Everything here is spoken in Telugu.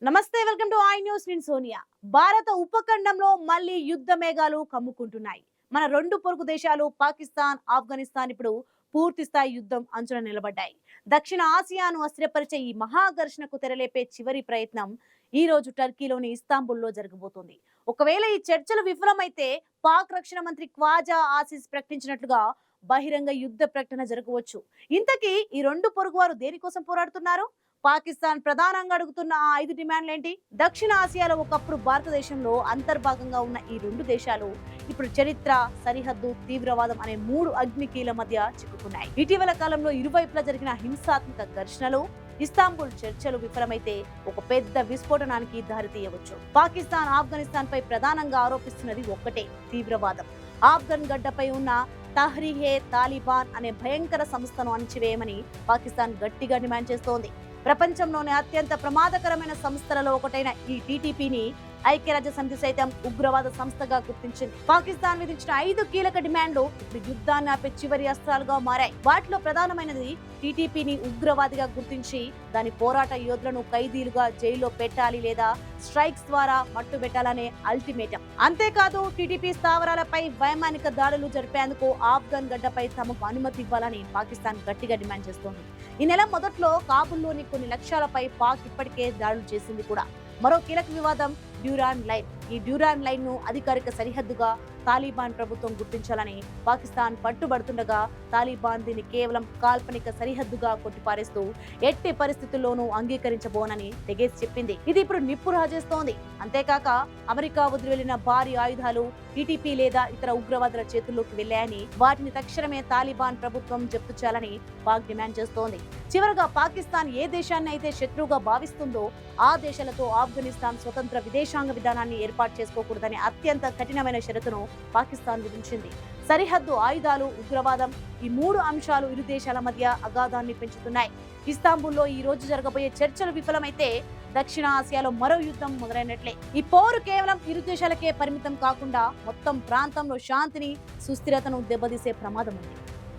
నమస్తే, వెల్కమ్ టు ఐ న్యూస్. నేను సోనియా. భారత ఉపఖండంలో మళ్ళీ యుద్ధ మేఘాలు కమ్ముకుంటున్నాయి. మన రెండు పొరుగు దేశాలు పాకిస్తాన్, ఆఫ్ఘనిస్తాన్ ఇప్పుడు పూర్తి స్థాయి యుద్ధం అంచున నిలబడ్డాయి. దక్షిణ ఆసియాను అస్థిరపరిచే ఈ మహాఘర్షణకు తెరలేపే చివరి ప్రయత్నం ఈ రోజు టర్కీలోని ఇస్తాంబుల్లో జరగబోతోంది. ఒకవేళ ఈ చర్చలు విఫలమైతే పాక్ రక్షణ మంత్రి ఖ్వాజా ఆసిస్ ప్రకటించినట్లుగా బహిరంగ యుద్ధ ప్రకటన జరగవచ్చు. ఇంతకీ ఈ రెండు పొరుగువారు దేనికోసం పోరాడుతున్నారు? పాకిస్తాన్ ప్రధానంగా అడుగుతున్న ఆ 5 డిమాండ్లేంటి? దక్షిణ ఆసియాలో ఒకప్పుడు భారతదేశంలో అంతర్భాగంగా ఉన్న ఈ రెండు దేశాలు ఇప్పుడు చరిత్ర, సరిహద్దు, తీవ్రవాదం అనే 3 అగ్నికీల మధ్య చిక్కుకున్నాయి. ఇటీవల కాలంలో ఇరువైపులా జరిగిన హింసాత్మక ఘర్షణలు, ఇస్తాంబుల్ చర్చలు విఫలమైతే ఒక పెద్ద విస్ఫోటనానికి దారితీయవచ్చు. పాకిస్తాన్ ఆఫ్ఘనిస్తాన్ పై ప్రధానంగా ఆరోపిస్తున్నది ఒక్కటే, తీవ్రవాదం. ఆఫ్ఘన్ గడ్డపై ఉన్న తహ్రీహే తాలిబాన్ అనే భయంకర సంస్థను అణచివేయమని పాకిస్తాన్ గట్టిగా డిమాండ్ చేస్తోంది. ప్రపంచంలోనే అత్యంత ప్రమాదకరమైన సంస్థలలో ఒకటైన ఈ టీటీపీని ఐక్యరాజ్య సమితి సైతం ఉగ్రవాద సంస్థగా గుర్తించింది. పాకిస్తాన్ విధించిన 5 కీలక డిమాండ్లు ఇప్పుడు యుద్ధాన్ని ఆపే చివరి అస్త్రాలుగా మారాయి. వాటిలో ప్రధానమైనది టీటీపీని ఉగ్రవాదిగా గుర్తించి దాని పోరాట యోధులను ఖైదీలుగా జైల్లో పెట్టాలి లేదా స్ట్రైక్స్ ద్వారా మట్టుబెట్టాలనే అల్టిమేటం. అంతేకాదు, టీటీపీ స్థావరాలపై వైమానిక దాడులు జరిపేందుకు ఆఫ్ఘన్ గడ్డపై తమకు అనుమతి ఇవ్వాలని పాకిస్తాన్ గట్టిగా డిమాండ్ చేస్తోంది. ఈ నెల మొదట్లో కాబుల్లోని కొన్ని లక్ష్యాలపై పాక్ ఇప్పటికే దాడులు చేసింది కూడా. మరో కీలక వివాదం డ్యూరాన్ లైన్. ఈ డ్యూరాన్ లైన్ ను అధికారిక సరిహద్దుగా తాలిబాన్ ప్రభుత్వం గుర్తించాలని పాకిస్తాన్ పట్టుబడుతుండగా, తాలిబాన్ దీన్ని కేవలం కాల్పనిక సరిహద్దుగా కొట్టిపారేస్తూ ఎట్టి పరిస్థితుల్లోనూ అంగీకరించబోనని తెగేసి చెప్పింది. ఇది ఇప్పుడు నిప్పు రాజేస్తోంది. అంతేకాక అమెరికా వదిలి వెళ్లిన భారీ ఆయుధాలు టీటీపీ లేదా ఇతర ఉగ్రవాదుల చేతుల్లోకి వెళ్లాయని, వాటిని తక్షణమే తాలిబాన్ ప్రభుత్వం జప్తు చేయాలని పాక్ డిమాండ్ చేస్తోంది. చివరగా పాకిస్తాన్ ఏ దేశాన్ని అయితే శత్రువుగా భావిస్తుందో ఆ దేశాలతో ఆఫ్ఘనిస్తాన్ స్వతంత్ర విదేశాంగ విధానాన్ని ఏర్పాటు చేసుకోకూడదనే అత్యంత కఠినమైన షరతును పాకిస్తాన్ విధించింది. సరిహద్దు, ఆయుధాలు, ఉగ్రవాదం, ఈ 3 అంశాలు ఇరు దేశాల మధ్య అగాధాన్ని పెంచుతున్నాయి. ఇస్తాంబుల్లో ఈ రోజు జరగబోయే చర్చలు విఫలమైతే దక్షిణ ఆసియాలో మరో యుద్ధం మొదలైనట్లే. ఈ పోరు కేవలం ఇరు దేశాలకే పరిమితం కాకుండా మొత్తం ప్రాంతంలో శాంతిని, సుస్థిరతను దెబ్బతీసే ప్రమాదం ఉంది.